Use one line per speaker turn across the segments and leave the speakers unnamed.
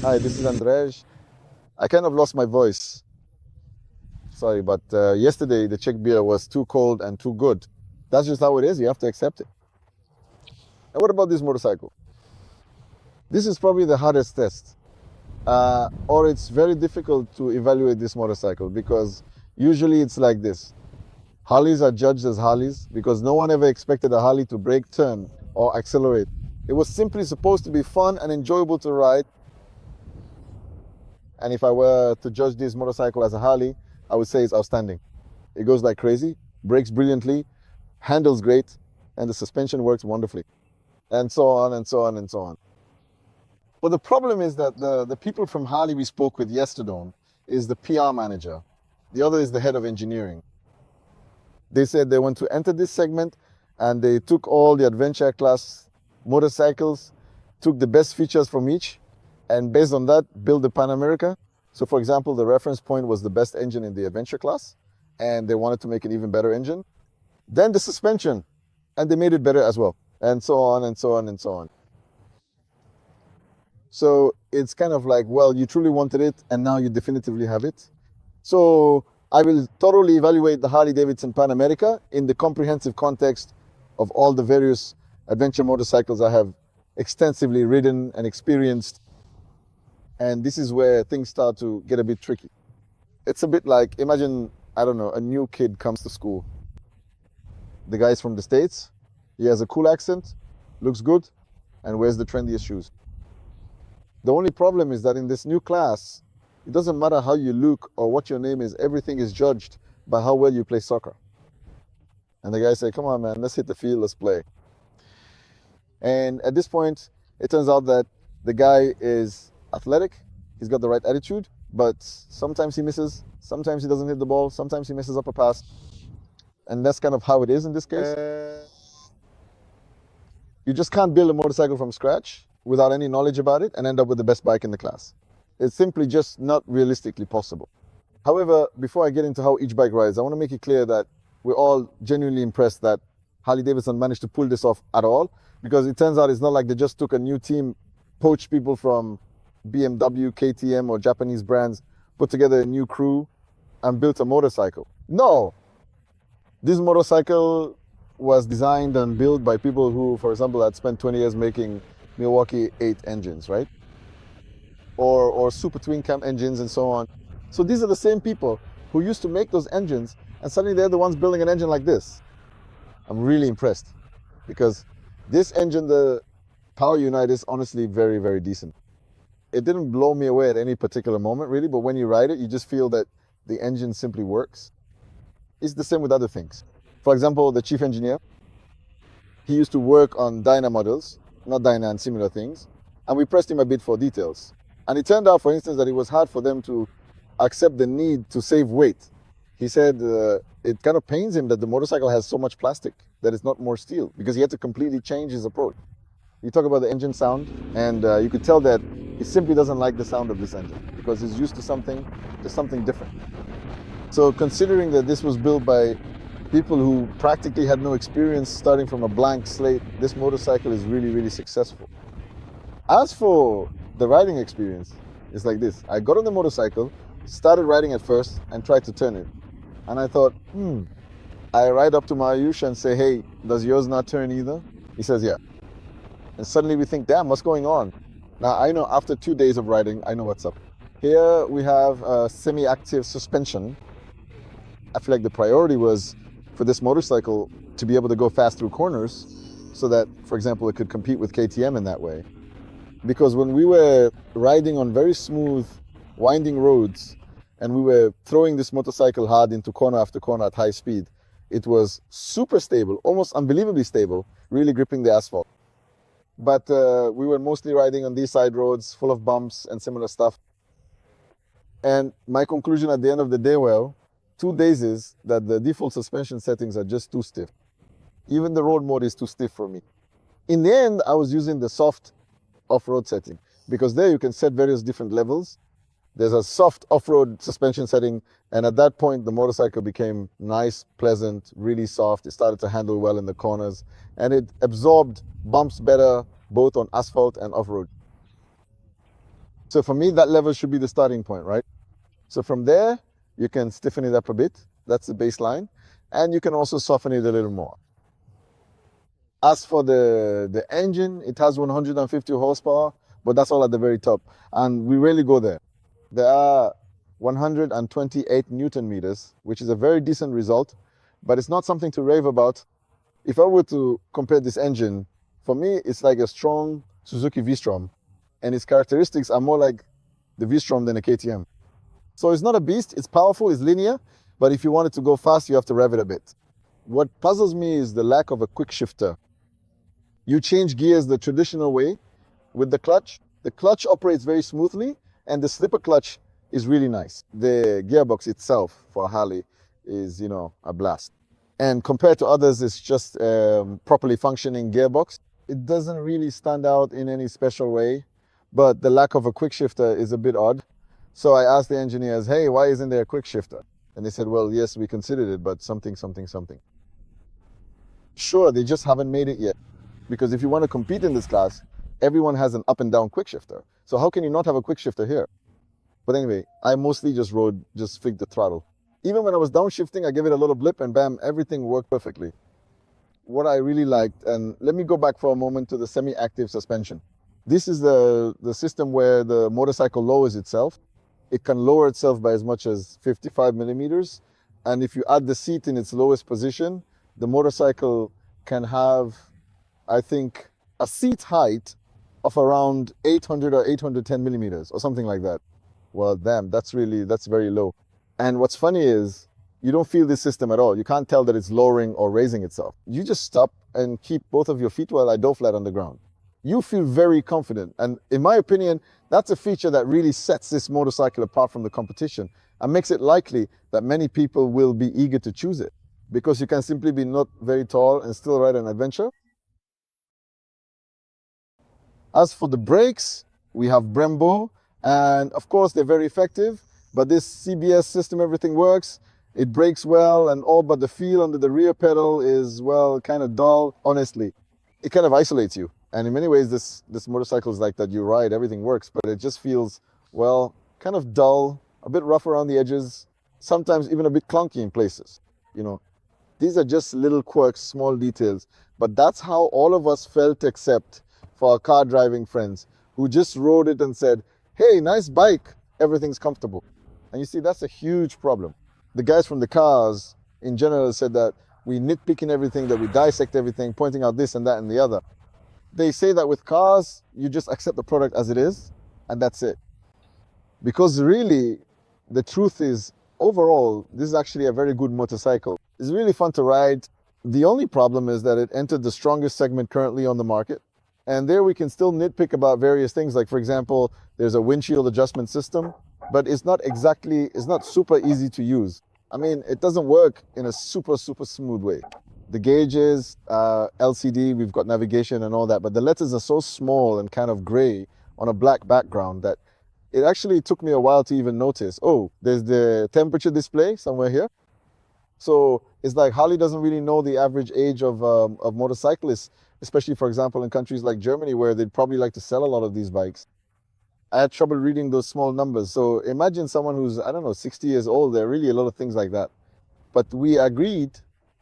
Hi, this is Andrej. I kind of lost my voice. Sorry, but yesterday the Czech beer was too cold and too good. That's just how it is. You have to accept it. And what about this motorcycle? This is probably the hardest test. Or it's very difficult to evaluate this motorcycle because usually it's like this. Harleys are judged as Harleys because no one ever expected a Harley to brake, turn, or accelerate. It was simply supposed to be fun and enjoyable to ride. And if I were to judge this motorcycle as a Harley, I would say it's outstanding. It goes like crazy, brakes brilliantly, handles great, and the suspension works wonderfully. And so on and so on and so on. But the problem is that the people from Harley we spoke with yesterday is the PR manager. The other is the head of engineering. They said they want to enter this segment and they took all the adventure class motorcycles, took the best features from each, and based on that, build the Pan America. So for example, the reference point was the best engine in the adventure class, and they wanted to make an even better engine. Then the suspension, and they made it better as well, and so on and so on and so on. So it's kind of like, well, you truly wanted it, and now you definitively have it. So I will thoroughly evaluate the Harley-Davidson Pan America in the comprehensive context of all the various adventure motorcycles I have extensively ridden and experienced. And this is where things start to get a bit tricky. It's a bit like, imagine, I don't know, a new kid comes to school. The guy's from the States, he has a cool accent, looks good, and wears the trendiest shoes. The only problem is that in this new class, it doesn't matter how you look or what your name is, everything is judged by how well you play soccer. And the guy say, come on, man, let's hit the field, let's play. And at this point, it turns out that the guy is athletic, he's got the right attitude, but sometimes he misses, sometimes he doesn't hit the ball, sometimes he messes up a pass. And that's kind of how it is in this case. You just can't build a motorcycle from scratch without any knowledge about it and end up with the best bike in the class. It's simply just not realistically possible. However, before I get into how each bike rides, I want to make it clear that we're all genuinely impressed that Harley-Davidson managed to pull this off at all, because it turns out it's not like they just took a new team, poached people from BMW, KTM, or Japanese brands, put together a new crew, and built a motorcycle. No! This motorcycle was designed and built by people who, for example, had spent 20 years making Milwaukee 8 engines, right? Or super twin cam engines and so on. So these are the same people who used to make those engines, and suddenly they're the ones building an engine like this. I'm really impressed, because this engine, the power unit, is honestly very, very decent. It didn't blow me away at any particular moment, really, but when you ride it, you just feel that the engine simply works. It's the same with other things. For example, the chief engineer, he used to work on Dyna models, not Dyna and similar things, and we pressed him a bit for details. And it turned out, for instance, that it was hard for them to accept the need to save weight. He said it kind of pains him that the motorcycle has so much plastic, that it's not more steel, because he had to completely change his approach. You talk about the engine sound, and you could tell that he simply doesn't like the sound of this engine, because he's used to something different. So considering that this was built by people who practically had no experience, starting from a blank slate, this motorcycle is really, really successful. As for the riding experience, it's like this. I got on the motorcycle, started riding at first, and tried to turn it. And I thought, I ride up to Mayush and say, hey, does yours not turn either? He says, yeah. And suddenly we think, damn, what's going on? Now, I know after 2 days of riding, I know what's up. Here we have a semi-active suspension. I feel like the priority was for this motorcycle to be able to go fast through corners so that, for example, it could compete with KTM in that way. Because when we were riding on very smooth, winding roads, and we were throwing this motorcycle hard into corner after corner at high speed, it was super stable, almost unbelievably stable, really gripping the asphalt. But we were mostly riding on these side roads full of bumps and similar stuff. And my conclusion at the end of the day, 2 days, is that the default suspension settings are just too stiff. Even the road mode is too stiff for me. In the end, I was using the soft off-road setting, because there you can set various different levels. There's a soft off-road suspension setting, and at that point the motorcycle became nice, pleasant, really soft. It started to handle well in the corners, and it absorbed bumps better, both on asphalt and off-road. So for me, that level should be the starting point, right? So from there, you can stiffen it up a bit. That's the baseline. And you can also soften it a little more. As for the engine, it has 150 horsepower, but that's all at the very top. And we rarely go there. There are 128 Newton meters, which is a very decent result, but it's not something to rave about. If I were to compare this engine, for me, it's like a strong Suzuki V-Strom, and its characteristics are more like the V-Strom than a KTM. So it's not a beast, it's powerful, it's linear, but if you want it to go fast, you have to rev it a bit. What puzzles me is the lack of a quick shifter. You change gears the traditional way with the clutch. The clutch operates very smoothly, and the slipper clutch is really nice. The gearbox itself for a Harley is, a blast. And compared to others, it's just a properly functioning gearbox. It doesn't really stand out in any special way, but the lack of a quick shifter is a bit odd. So I asked the engineers, hey, why isn't there a quick shifter? And they said, well, yes, we considered it, but something. Sure, they just haven't made it yet. Because if you want to compete in this class, everyone has an up and down quick shifter. So how can you not have a quick shifter here? But anyway, I mostly just flicked the throttle. Even when I was downshifting, I gave it a little blip and bam, everything worked perfectly. What I really liked, and let me go back for a moment to the semi-active suspension. This is the system where the motorcycle lowers itself. It can lower itself by as much as 55 millimeters. And if you add the seat in its lowest position, the motorcycle can have, I think, a seat height of around 800 or 810 millimeters or something like that. Well, damn, that's very low. And what's funny is you don't feel this system at all. You can't tell that it's lowering or raising itself. You just stop and keep both of your feet while I flat on the ground. You feel very confident. And in my opinion, that's a feature that really sets this motorcycle apart from the competition and makes it likely that many people will be eager to choose it because you can simply be not very tall and still ride an adventure. As for the brakes, we have Brembo, and of course they're very effective, but this CBS system, everything works. It brakes well, and all but the feel under the rear pedal is, well, kind of dull, honestly. It kind of isolates you. And in many ways, this motorcycle is like that. You ride, everything works, but it just feels, well, kind of dull, a bit rough around the edges, sometimes even a bit clunky in places. These are just little quirks, small details, but that's how all of us felt except for our car driving friends who just rode it and said, hey, nice bike, everything's comfortable. And you see, that's a huge problem. The guys from the cars in general said that we nitpick in everything, that we dissect everything, pointing out this and that and the other. They say that with cars, you just accept the product as it is, and that's it. Because really, the truth is, overall, this is actually a very good motorcycle. It's really fun to ride. The only problem is that it entered the strongest segment currently on the market. And there we can still nitpick about various things. Like, for example, there's a windshield adjustment system, but it's not super easy to use. I mean, it doesn't work in a super smooth way. The gauges, LCD, we've got navigation and all that, but the letters are so small and kind of gray on a black background that it actually took me a while to even notice, oh, there's the temperature display somewhere here. So it's like Harley doesn't really know the average age of motorcyclists, especially, for example, in countries like Germany, where they'd probably like to sell a lot of these bikes. I had trouble reading those small numbers. So imagine someone who's, 60 years old. There are really a lot of things like that. But we agreed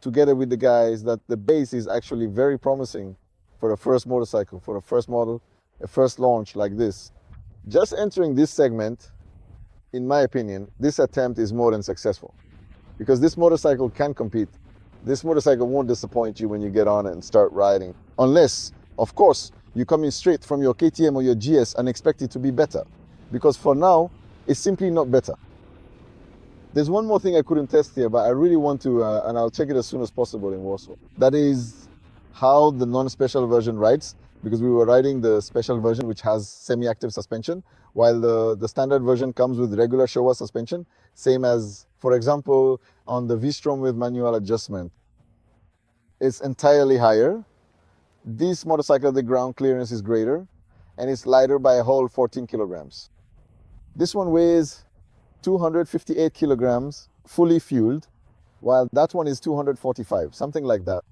together with the guys that the base is actually very promising for a first motorcycle, for a first model, a first launch like this. Just entering this segment, in my opinion, this attempt is more than successful because this motorcycle can compete. This motorcycle won't disappoint you when you get on it and start riding. Unless, of course, you come in straight from your KTM or your GS and expect it to be better. Because for now, it's simply not better. There's one more thing I couldn't test here, but I really want to, and I'll check it as soon as possible in Warsaw. That is how the non-special version rides, because we were riding the special version, which has semi-active suspension, while the standard version comes with regular Showa suspension, same as, for example, on the V-Strom with manual adjustment. It's entirely higher. This motorcycle, the ground clearance is greater, and it's lighter by a whole 14 kilograms. This one weighs 258 kilograms, fully fueled, while that one is 245, something like that.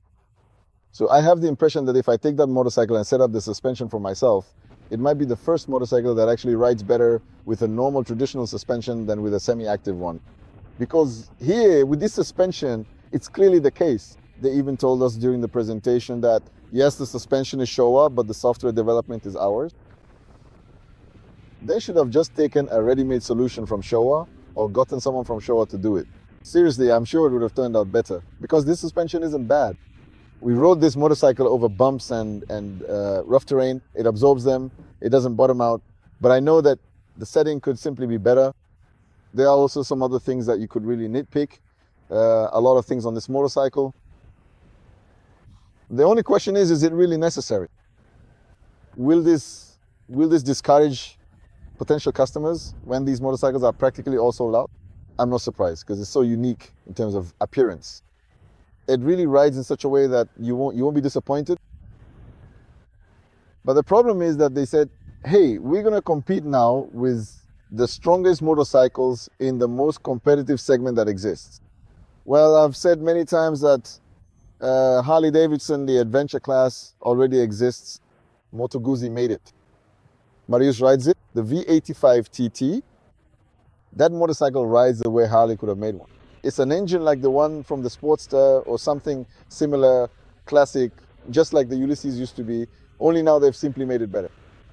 So I have the impression that if I take that motorcycle and set up the suspension for myself, It might be the first motorcycle that actually rides better with a normal traditional suspension than with a semi-active one. Because here, with this suspension, it's clearly the case. They even told us during the presentation that, yes, the suspension is Showa, but the software development is ours. They should have just taken a ready-made solution from Showa or gotten someone from Showa to do it. Seriously, I'm sure it would have turned out better because this suspension isn't bad. We rode this motorcycle over bumps and rough terrain. It absorbs them. It doesn't bottom out. But I know that the setting could simply be better. There are also some other things that you could really nitpick. A lot of things on this motorcycle. The only question is it really necessary? Will this discourage potential customers when these motorcycles are practically all sold out? I'm not surprised because it's so unique in terms of appearance. It really rides in such a way that you won't be disappointed. But the problem is that they said, hey, we're going to compete now with the strongest motorcycles in the most competitive segment that exists. Well, I've said many times that Harley-Davidson, the adventure class, already exists. Moto Guzzi made it. Marius rides it. The V85 TT, that motorcycle rides the way Harley could have made one. It's an engine like the one from the Sportster or something similar, classic, just like the Ulysses used to be, only now they've simply made it better.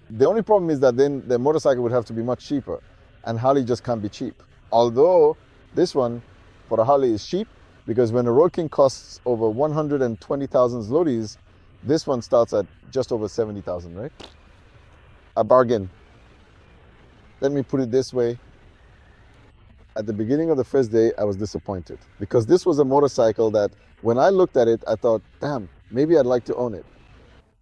The only problem is that then the motorcycle would have to be much cheaper, and Harley just can't be cheap. Although this one, for a Harley, is cheap, because when a Road King costs over 120,000 zlotys, this one starts at just over 70,000, right? A bargain. Let me put it this way. At the beginning of the first day, I was disappointed because this was a motorcycle that when I looked at it, I thought, damn, maybe I'd like to own it.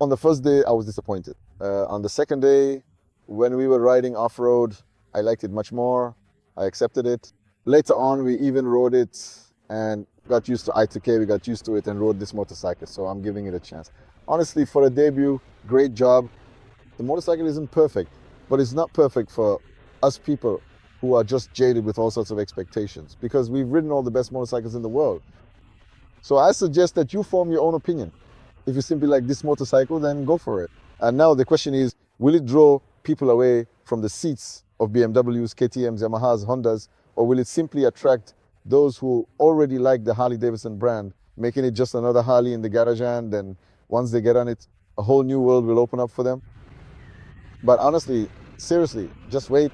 On the first day, I was disappointed. On the second day, when we were riding off-road, I liked it much more. I accepted it. Later on, we even rode it and got used to I2K. We got used to it and rode this motorcycle. So I'm giving it a chance. Honestly, for a debut, great job. The motorcycle isn't perfect, but it's not perfect for us people who are just jaded with all sorts of expectations because we've ridden all the best motorcycles in the world. So I suggest that you form your own opinion. If you simply like this motorcycle, then go for it. And now the question is, will it draw people away from the seats of BMWs, KTMs, Yamahas, Hondas, or will it simply attract those who already like the Harley-Davidson brand, making it just another Harley in the garage, and then once they get on it, a whole new world will open up for them? But honestly, seriously, just wait.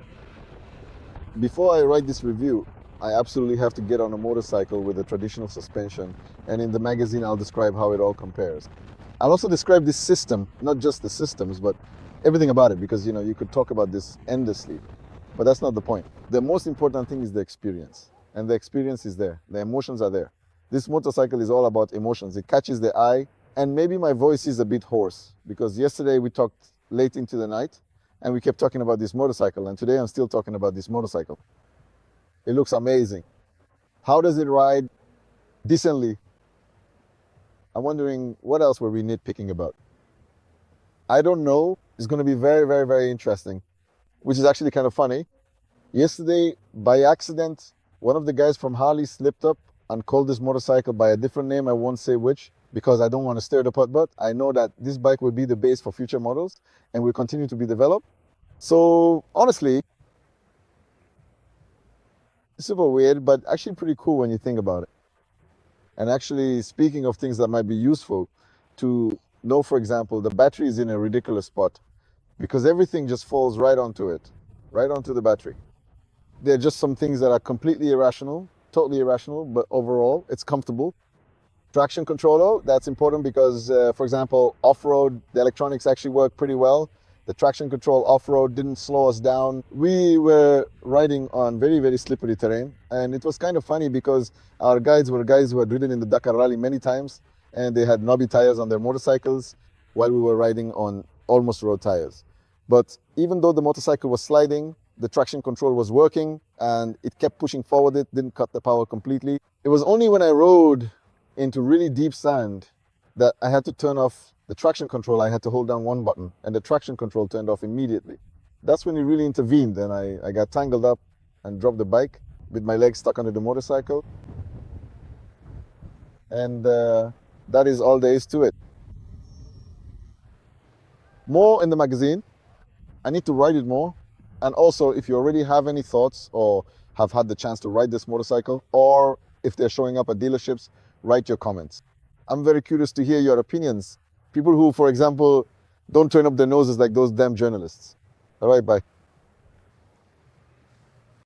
Before I write this review, I absolutely have to get on a motorcycle with a traditional suspension, and in the magazine I'll describe how it all compares. I'll also describe this system, not just the systems, but everything about it, because you could talk about this endlessly, but that's not the point. The most important thing is the experience, and the experience is there. The emotions are there. This motorcycle is all about emotions. It catches the eye, and maybe my voice is a bit hoarse, because yesterday we talked late into the night, and we kept talking about this motorcycle, and today I'm still talking about this motorcycle. It looks amazing. How does it ride? Decently. I'm wondering, what else were we nitpicking about? I don't know. It's going to be very, very, very interesting, which is actually kind of funny. Yesterday, by accident, one of the guys from Harley slipped up and called this motorcycle by a different name. I won't say which, because I don't want to stir the pot, but I know that this bike will be the base for future models and will continue to be developed. So honestly, super weird, but actually pretty cool when you think about it. And actually, speaking of things that might be useful to know, for example, the battery is in a ridiculous spot because everything just falls right onto it, right onto the battery. There are just some things that are completely irrational, totally irrational, but overall, it's comfortable. Traction control, that's important because, for example, off-road, the electronics actually work pretty well. The traction control off-road didn't slow us down. We were riding on very, very slippery terrain. And it was kind of funny because our guides were guys who had ridden in the Dakar Rally many times, and they had knobby tires on their motorcycles while we were riding on almost road tires. But even though the motorcycle was sliding, the traction control was working and it kept pushing forward. It didn't cut the power completely. It was only when I rode into really deep sand that I had to turn off the traction control. I had to hold down one button and the traction control turned off immediately. That's when it really intervened, and I got tangled up and dropped the bike with my legs stuck under the motorcycle. And that is all there is to it. More in the magazine. I need to ride it more. And also, if you already have any thoughts or have had the chance to ride this motorcycle, or if they're showing up at dealerships, write your comments. I'm very curious to hear your opinions. People who, for example, don't turn up their noses like those damn journalists. All right, bye.